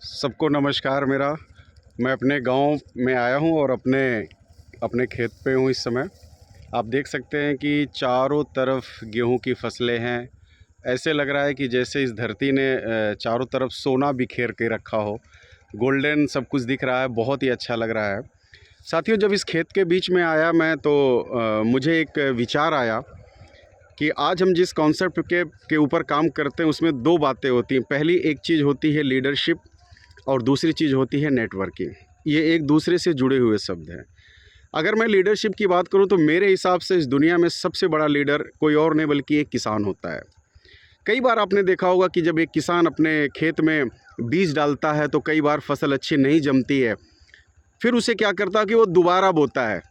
सबको नमस्कार। मैं अपने गांव में आया हूं और अपने अपने खेत पे हूं इस समय। आप देख सकते हैं कि चारों तरफ गेहूं की फसलें हैं। ऐसे लग रहा है कि जैसे इस धरती ने चारों तरफ सोना बिखेर के रखा हो। गोल्डन सब कुछ दिख रहा है, बहुत ही अच्छा लग रहा है। साथियों, जब इस खेत के बीच में आया मैं तो मुझे एक विचार आया कि आज हम जिस कॉन्सेप्ट के ऊपर काम करते हैं उसमें दो बातें होती हैं। पहली एक चीज़ होती है लीडरशिप और दूसरी चीज़ होती है नेटवर्किंग। ये एक दूसरे से जुड़े हुए शब्द हैं। अगर मैं लीडरशिप की बात करूं तो मेरे हिसाब से इस दुनिया में सबसे बड़ा लीडर कोई और नहीं बल्कि एक किसान होता है। कई बार आपने देखा होगा कि जब एक किसान अपने खेत में बीज डालता है तो कई बार फसल अच्छी नहीं जमती है। फिर उसे क्या करता है कि वो दोबारा बोता है।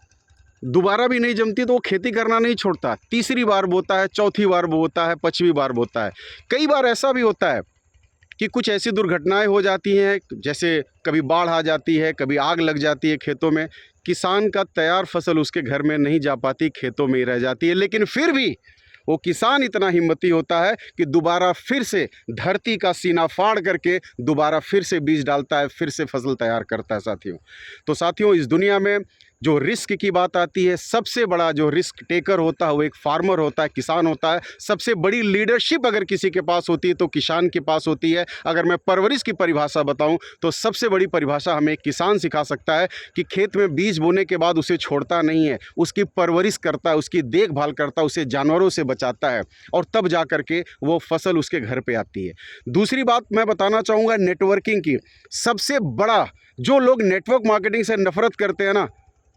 दोबारा भी नहीं जमती तो वो खेती करना नहीं छोड़ता, तीसरी बार बोता है, चौथी बार बोता है, पांचवी बार बोता है। कई बार ऐसा भी होता है कि कुछ ऐसी दुर्घटनाएं हो जाती हैं, जैसे कभी बाढ़ आ जाती है, कभी आग लग जाती है खेतों में। किसान का तैयार फसल उसके घर में नहीं जा पाती, खेतों में ही रह जाती है। लेकिन फिर भी वो किसान इतना हिम्मती होता है कि दोबारा फिर से धरती का सीना फाड़ करके दोबारा फिर से बीज डालता है, फिर से फसल तैयार करता है। साथियों, इस दुनिया में जो रिस्क की बात आती है, सबसे बड़ा जो रिस्क टेकर होता है वो एक फार्मर होता है, किसान होता है। सबसे बड़ी लीडरशिप अगर किसी के पास होती है तो किसान के पास होती है। अगर मैं परवरिश की परिभाषा बताऊं तो सबसे बड़ी परिभाषा हमें किसान सिखा सकता है कि खेत में बीज बोने के बाद उसे छोड़ता नहीं है, उसकी परवरिश करता है, उसकी देखभाल करता है, उसे जानवरों से बचाता है और तब जा करके वो फसल उसके घर पे आती है। दूसरी बात मैं बताना चाहूँगा नेटवर्किंग की। सबसे बड़ा, जो लोग नेटवर्क मार्केटिंग से नफरत करते हैं ना,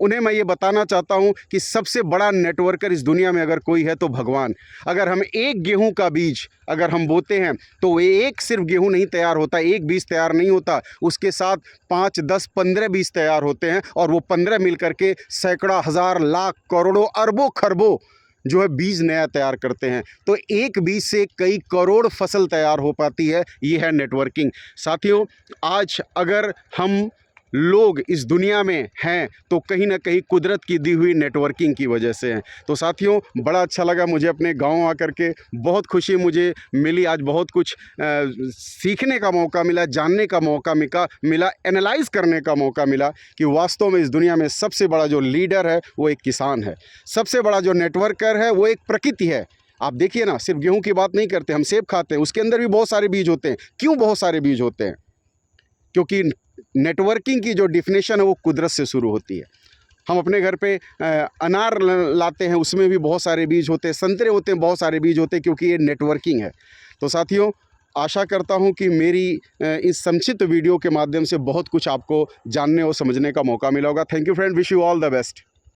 उन्हें मैं ये बताना चाहता हूँ कि सबसे बड़ा नेटवर्कर इस दुनिया में अगर कोई है तो भगवान। अगर हम एक गेहूं का बीज अगर हम बोते हैं तो एक सिर्फ गेहूं नहीं तैयार होता, एक बीज तैयार नहीं होता, उसके साथ 5, 10, 15 बीज तैयार होते हैं और वो 15 मिल करके सैकड़ा, हज़ार, लाख, करोड़ों, अरबों, खरबों जो है बीज नया तैयार करते हैं। तो एक बीज से कई करोड़ फसल तैयार हो पाती है। ये है नेटवर्किंग। साथियों, आज अगर हम लोग इस दुनिया में हैं तो कहीं ना कहीं कुदरत की दी हुई नेटवर्किंग की वजह से हैं। तो साथियों, बड़ा अच्छा लगा मुझे अपने गांव आकर के, बहुत खुशी मुझे मिली। आज बहुत कुछ सीखने का मौका मिला, जानने का मौका मिला, एनालाइज करने का मौका मिला कि वास्तव में इस दुनिया में सबसे बड़ा जो लीडर है वो एक किसान है, सबसे बड़ा जो नेटवर्कर है वो एक प्रकृति है। आप देखिए ना, सिर्फ गेहूं की बात नहीं करते, हम सेब खाते हैं, उसके अंदर भी बहुत सारे बीज होते हैं। क्यों बहुत सारे बीज होते हैं? क्योंकि नेटवर्किंग की जो डिफिनेशन है वो कुदरत से शुरू होती है। हम अपने घर पे अनार लाते हैं, उसमें भी बहुत सारे बीज होते हैं, संतरे होते हैं, बहुत सारे बीज होते हैं, क्योंकि ये नेटवर्किंग है। तो साथियों, आशा करता हूं कि मेरी इस संक्षिप्त वीडियो के माध्यम से बहुत कुछ आपको जानने और समझने का मौका मिला होगा। Thank you friend, wish you all the best.